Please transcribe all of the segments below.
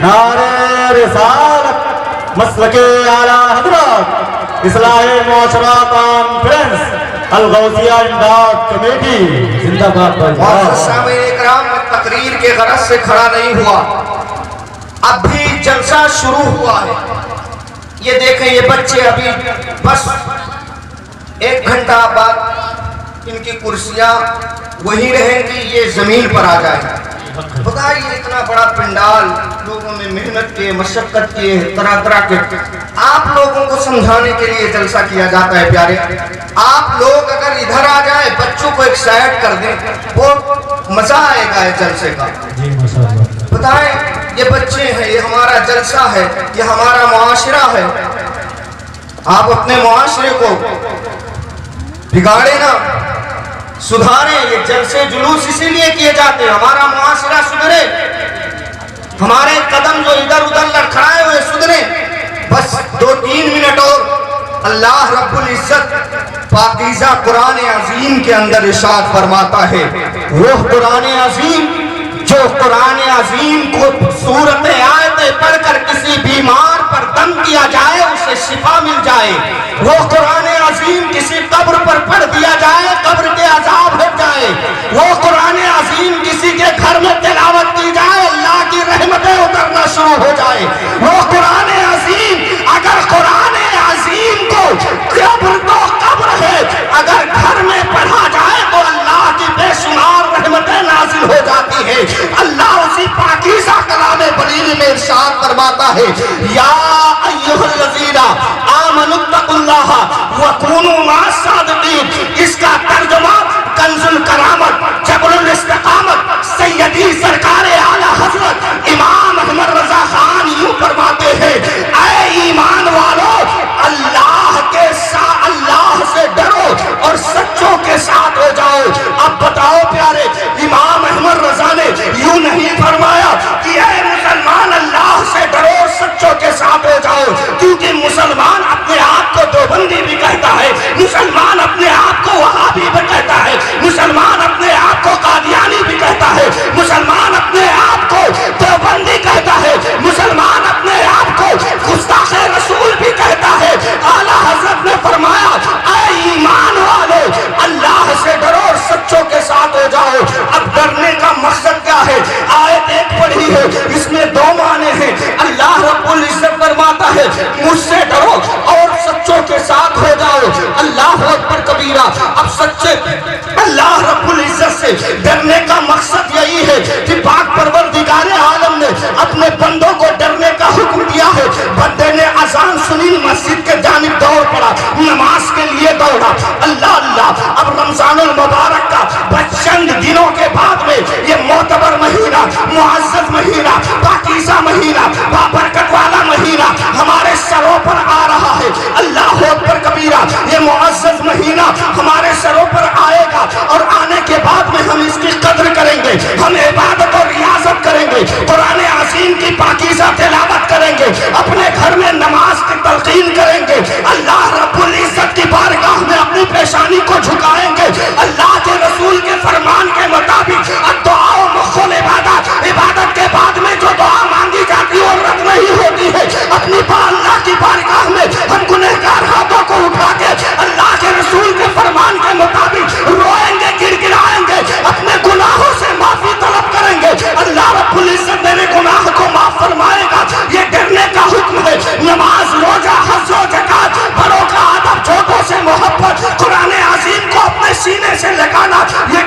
नारे रिसालत मसलके आला हजरत इस्लाह मुआशरा कॉन्फ्रेंस अल-गौसिया इमदाद कमेटी जिंदाबाद। सामईन-ए-किराम में तकरीर के गरज से खड़ा नहीं हुआ, अभी जलसा शुरू हुआ है। ये देखें, ये बच्चे अभी बस 1 घंटा बाद इनकी कुर्सियां वही रहेंगी, ये जमीन पर आ जाएंगे। बताइए, इतना बड़ा पंडाल, लोगों ने मेहनत किए, मशक्कत किए, तरह तरह के, आप लोगों को समझाने के लिए जलसा किया जाता है। प्यारे, आप लोग अगर इधर आ जाए, बच्चों को एक साइड कर दें, वो मजा आएगा है जलसे का। बताएं, ये बच्चे हैं, ये हमारा जलसा है, ये हमारा मुआशरा है। आप अपने मुआशरे को बिगाड़े ना, सुधारें। ये जलसे जुलूस इसीलिए किए जाते हैं, हमारा मुआशरा सुधरे, हमारे कदम जो इधर उधर लड़खड़ाए हुए सुधरे। बस 2-3 मिनट और अल्लाह रब्बुल इज्जत पाकीज़ा कुरान अज़ीम के अंदर इरशाद फरमाता है, वो कुरान अज़ीम जो कुरान अज़ीम को सूरत आयतें पढ़कर किसी बीमार पर दम किया जाए उसे शिफा मिल जाए, वो कुरान अज़ीम किसी कब्र पर पढ़ दिया जाए कब्र के अज़ाब हट जाए, वो कुरान अज़ीम किसी के घर में तिलावत की जाए अल्लाह की रहमतें उतरना शुरू हो जाए। वो कुरान अज़ीम, अगर कुरान अज़ीम को कब्र तो कब्र है, अगर घर में पढ़ा जाए तो अल्लाह की बेशुमार रहमतें नाज़िल हो जाती है। अल्लाह उसी पाकीज़ा कलामे बलीग में इरशाद फरमाता है, या अय्युहल्लज़ीना आमनुत्तकुल्लाह व कूनू मास्सादिकीन। इसका तर्जुमा कंजुल करामत जबरुल इस्तिकामत सैयदी सरकारे आला हजरत इमाम अहमद रजा खान यूं फरमाते हैं, ऐ ईमान वालों, अल्लाह के साथ, अल्लाह से डरो और सच्चों के साथ हो जाओ। अब बताओ प्यारे, इमाम अहमद रजा ने यूं नहीं फरमाया कि ऐ मुसलमान अल्लाह से डरो और सच्चों के साथ हो जाओ, क्योंकि मुसलमान अपने आप को देवबंदी भी कहता है, मुसलमान अपने आप को वहाबी भी कहता है, मुसलमान अपने आप को कादियानी भी कहता है, मुसलमान अपने आप को देवबंदी कहता है, मुसलमान अपने आप को गुस्ताखे रसूल भी कहता है। आला हजरत ने फरमाया, ऐ ईमान वालों, अल्लाह से डरो और सच्चों के साथ हो जाओ। अब डरने का मकसद क्या है? आयत एक पढ़ी है, इसमें 2 माने हैं। अल्लाह रब्बुल इज्जत फरमाता है, मुझसे डरो और सच्चों के साथ हो जाओ। अल्लाह अकबर कबीरा। अब सच्चे अल्लाह रब्बुल इज्जत से डरने का मकसद यही है कि पाक परवरदिगार आलम ने अपने बंदों को डरने का हुक्म दिया है। बंदे ने अजान सुनी, मस्जिद के जानिब दौड़ पड़ा, नमाज के लिए दौड़ा। अल्लाह अल्लाह। अब रमजानुल मुबारक का चंद दिनों के बाद में ये मोतबर महीना, मुअज़्ज़ज़ महीना, पाकीज़ा महीना, बाबरकत वाला महीना हमारे सरों पर आ रहा है। अल्लाह अकबर कबीरा। ये मुअज़्ज़ज़ महीना हमारे सरों पर आएगा और आने के बाद में हम इसकी कद्र करेंगे, हम इबादत और रियाजत करेंगे, कुरान अज़ीम की पाकीज़ा तिलावत करेंगे, अपने घर में नमाज की तलकीन करेंगे, अल्लाह रब्बुल इज्जत की बारगाह में अपनी पेशानी को झुकाएंगे। अल्लाह के रसूल के फरमान के मुताबिक दुआ मुख्कुल इबादत, इबादत के बाद में जो दुआ मांगी जाती है और रद्द नहीं होती है, अपनी अल्लाह की बारगाह में हम गुनहगार हाथों को उठा के अल्लाह के रसूल के फरमान के मुताबिक रोएंगे, गिड़गिड़ाएंगे, अपने गुनाहों से माफी तलब करेंगे। अल्लाह रब्बुल इज्जत मेरे गुनाह को माफ फरमाएगा। ये डरने का हुक्म है। नमाज, रोजा, हज और ज़कात, बड़ों का अदब, छोटों से मोहब्बत, कुरान अज़ीम को अपने सीने से लगाना, ये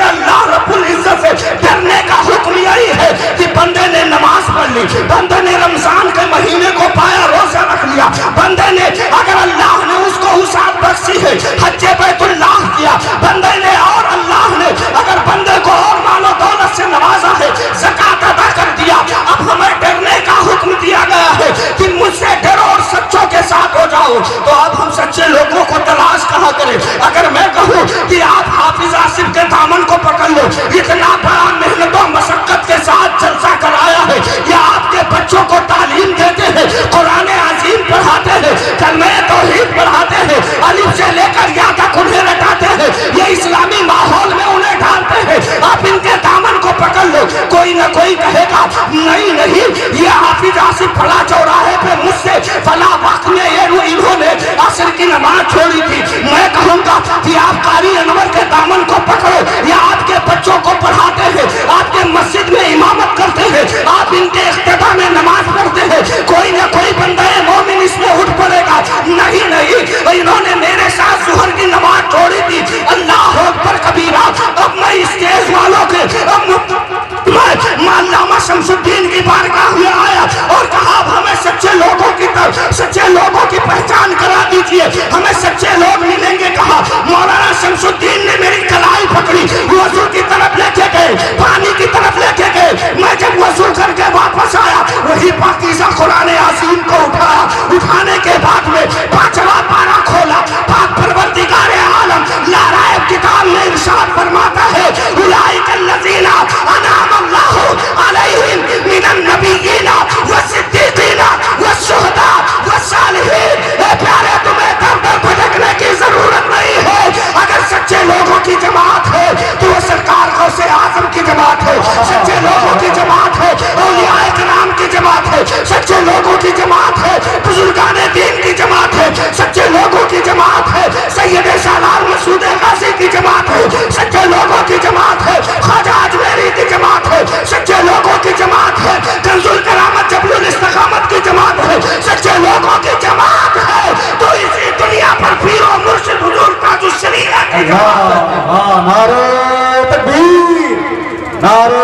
अल्लाह रब्बुल इज्जत से डरने का हुक्म यही है कि बंदे ने नमाज पढ़ ली, बंदे ने रमजान के महीने को पाया, रोजा रख लिया, बंदे ने अगर अल्लाह ने उसको हुसात बख्शी है, हज्जे बैतुल्लाह किया, बंदे ने और अल्लाह ने अगर बंदे को और मालो दौलत से नवाजा है, ज़कात अदा कर दिया। अब हमें डरने का हुक्म दिया गया है कि मुझसे डरो और सच्चों के साथ हो जाओ। तो अब हम सच्चे लोगों को तलाश कहाँ करें? अगर मैं कहूँ कि आप हाफिज आसिफ के दामन को पकड़ लो, इतना बड़ा मेहनतों मशक्कत के साथ जलसा कराया है, या आपके बच्चों को तालीम देते हैं, कुरान अज़ीम पढ़ाते हैं, कलमे तौहीद पढ़ाते हैं, अलिफ से लेकर या तक उन्हें रटाते हैं, ये इस्लामी माहौल में उन्हें डालते हैं, आप इनके दामन को पकड़ लो। कोई न कोई कहेगा नहीं नहीं, ये हाफिज आसिफ फला चौराहे पे मुझसे फला वक्त में ये इन्होंने असर की नमाज छोड़ी थी। मैं कहूंगा कि आप कारी अनवर के दामन को पकड़ो, या आपके बच्चों को पढ़ाते हैं, आपके मस्जिद में इमामत करते हैं, आप इनके इख्तिदा में नमाज पढ़ते हैं, कोई ना कोई बंदा मोमिन इसमें उठ पड़ेगा। नहीं नहीं, इन्होंने मेरे साथ जुहर की नमाज छोड़ी थी। अल्लाह अकबर कबीरा। अब मैं स्टेज वालों के मैं अल्लामा शमसुद्दीन की बारगाह में आया और कहा हमें सच्चे लोगों की तरफ, सच्चे लोगों की पहचान करा दीजिए, हमें सच्चे लोग मिलेंगे। कहा मौलाना शमसुद्दीन ने मेरी कलाई पकड़ी, वजू की तरफ लेके गए, पानी की तरफ लेके गए। मैं जब वजू करके वापस आया, वही पाकीज़ा कुरान यासीन को उठाया, उठाने के बाद में पांचवा पारा खोला, पाक परवरदिगार आलम लाराए किताब में इरशाद फरमाता है उलाइकल्लज़ीना अनअम अल्लाहु अलैहिम मिनन नबिय्यीना वस्सिद्दीक़ीना वश्शुहदा वस्सालिहीन। ए प्यारे, तुम्हें दर दर भटकने की जरूरत नहीं है। अगर सच्चे लोगों की जमात है तो वो सरकार गौसे आजम की जमात है, सच्चे लोगों की जमात है, औलियाए किराम की जमात है, सच्चे लोगों की जमात है, बुजुर्गाने दीन की जमात है, सच्चे लोगों की जमात है, सैयद सालार मसूद गाजी की जमात है, सच्चे लोगों की जमात है, ख्वाजा अजमेरी की जमात है, सच्चे लोगों की जमात है, कंजुल करामत जबलुल इस्तिकामत की जमात है, सच्चे लोगों की जमात है। तो इसी दुनिया पर पीर और मुर्शिद हुजूर ताजुश शरीयत की जमात है। नारे तकबीर, नारे